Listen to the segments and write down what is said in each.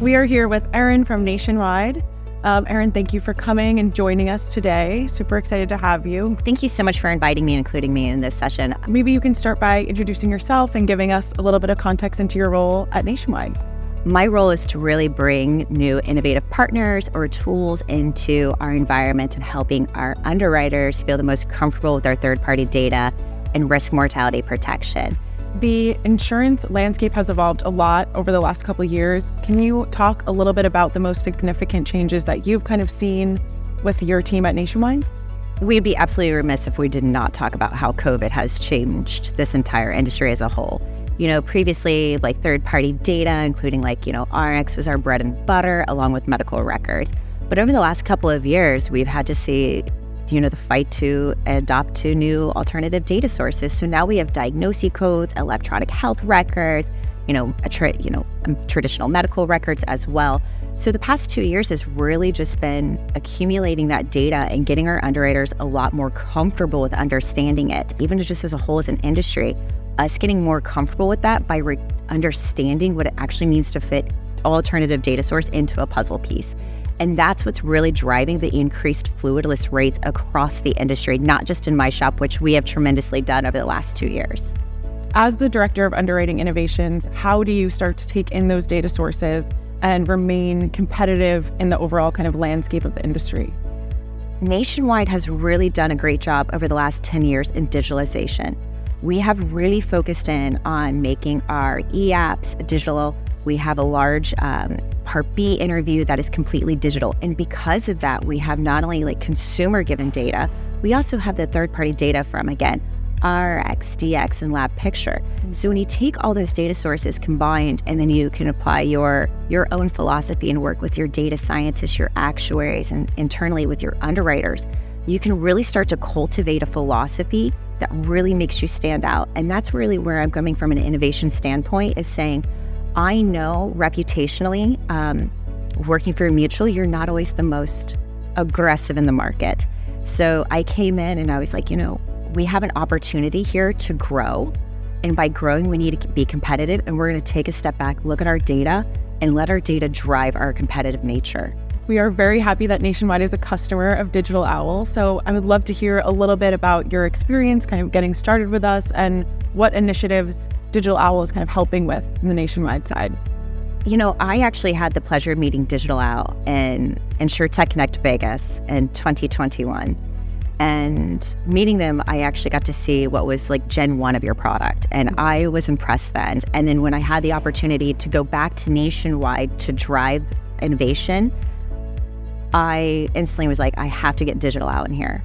We are here with Erin from Nationwide. Erin, thank you for coming and joining us today. Super excited to have you. Thank you so much for inviting me and including me in this session. Maybe you can start by introducing yourself and giving us a little bit of context into your role at Nationwide. My role is to really bring new innovative partners or tools into our environment and helping our underwriters feel the most comfortable with our third-party data and risk mortality protection. The insurance landscape has evolved a lot over the last couple of years. Can you talk a little bit about the most significant changes that you've kind of seen with your team at Nationwide? We'd be absolutely remiss if we did not talk about how COVID has changed this entire industry as a whole. Previously, like third-party data, including RX was our bread and butter, along with medical records. But over the last couple of years, we've had to see, the fight to adopt to new alternative data sources. So now we have diagnosis codes, electronic health records, traditional medical records as well. So the past 2 years has really just been accumulating that data and getting our underwriters a lot more comfortable with understanding it, even just as a whole as an industry. Us getting more comfortable with that by understanding what it actually means to fit alternative data source into a puzzle piece. And that's what's really driving the increased fluidless rates across the industry, not just in my shop, which we have tremendously done over the last 2 years. As the Director of Underwriting Innovations, how do you start to take in those data sources and remain competitive in the overall kind of landscape of the industry? Nationwide has really done a great job over the last 10 years in digitalization. We have really focused in on making our e-apps digital. We have a large Part B interview that is completely digital. And because of that, we have not only consumer-given data, we also have the third-party data from, again, RX, DX, and Lab Picture. So when you take all those data sources combined, and then you can apply your own philosophy and work with your data scientists, your actuaries, and internally with your underwriters, you can really start to cultivate a philosophy that really makes you stand out. And that's really where I'm coming from an innovation standpoint, is saying, I know reputationally, working for a mutual, you're not always the most aggressive in the market. So I came in and I was like, we have an opportunity here to grow. And by growing, we need to be competitive. And we're going to take a step back, look at our data, and let our data drive our competitive nature. We are very happy that Nationwide is a customer of DigitalOwl. So I would love to hear a little bit about your experience kind of getting started with us and what initiatives DigitalOwl is kind of helping with in the Nationwide side. I actually had the pleasure of meeting DigitalOwl in InsurTech Connect Vegas in 2021. And meeting them, I actually got to see what was Gen 1 of your product. And I was impressed then. And then when I had the opportunity to go back to Nationwide to drive innovation, I instantly was like, I have to get DigitalOwl in here.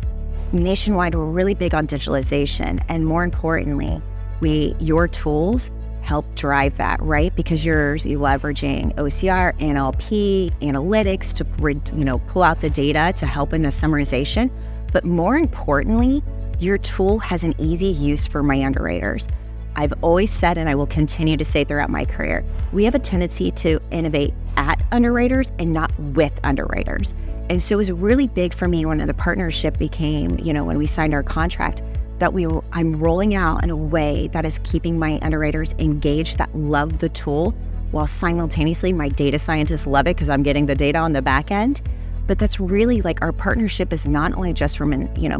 Nationwide, we're really big on digitalization. And more importantly, your tools help drive that, right? Because you're leveraging OCR, NLP, analytics to pull out the data to help in the summarization. But more importantly, your tool has an easy use for my underwriters. I've always said, and I will continue to say throughout my career, we have a tendency to innovate at underwriters and not with underwriters. And so it was really big for me when the partnership became, when we signed our contract, that I'm rolling out in a way that is keeping my underwriters engaged, that love the tool, while simultaneously my data scientists love it because I'm getting the data on the back end. But that's really our partnership is not only just from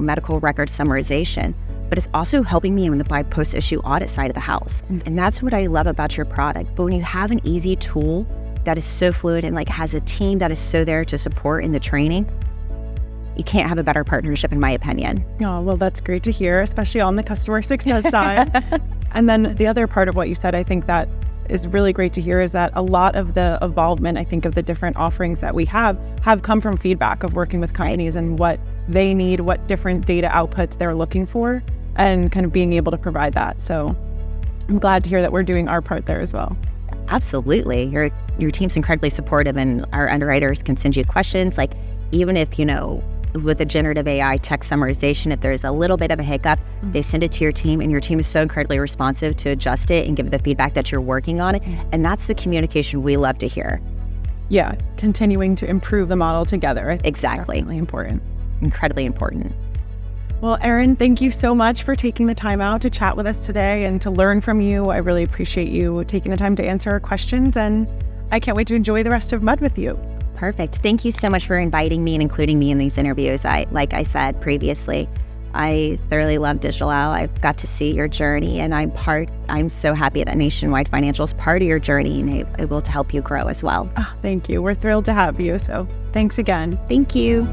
medical record summarization, but it's also helping me in the post-issue audit side of the house. And that's what I love about your product. But when you have an easy tool that is so fluid and has a team that is so there to support in the training, you can't have a better partnership, in my opinion. Oh, well, that's great to hear, especially on the customer success side. And then the other part of what you said, I think that is really great to hear, is that a lot of the evolvement, I think, of the different offerings that we have come from feedback of working with companies and what they need, what different data outputs they're looking for, and kind of being able to provide that. So I'm glad to hear that we're doing our part there as well. Absolutely. Your team's incredibly supportive, and our underwriters can send you questions. Even if, with the generative AI text summarization, if there's a little bit of a hiccup, they send it to your team, and your team is so incredibly responsive to adjust it and give the feedback that you're working on it. And that's the communication we love to hear. Yeah, continuing to improve the model together. I think exactly. Definitely important. Incredibly important. Well, Erin, thank you so much for taking the time out to chat with us today and to learn from you. I really appreciate you taking the time to answer our questions, and I can't wait to enjoy the rest of Mud with you. Perfect. Thank you so much for inviting me and including me in these interviews. Like I said previously, I thoroughly love DigitalOwl. I've got to see your journey, and I'm so happy that Nationwide Financial is part of your journey and able to help you grow as well. Oh, thank you. We're thrilled to have you. So thanks again. Thank you.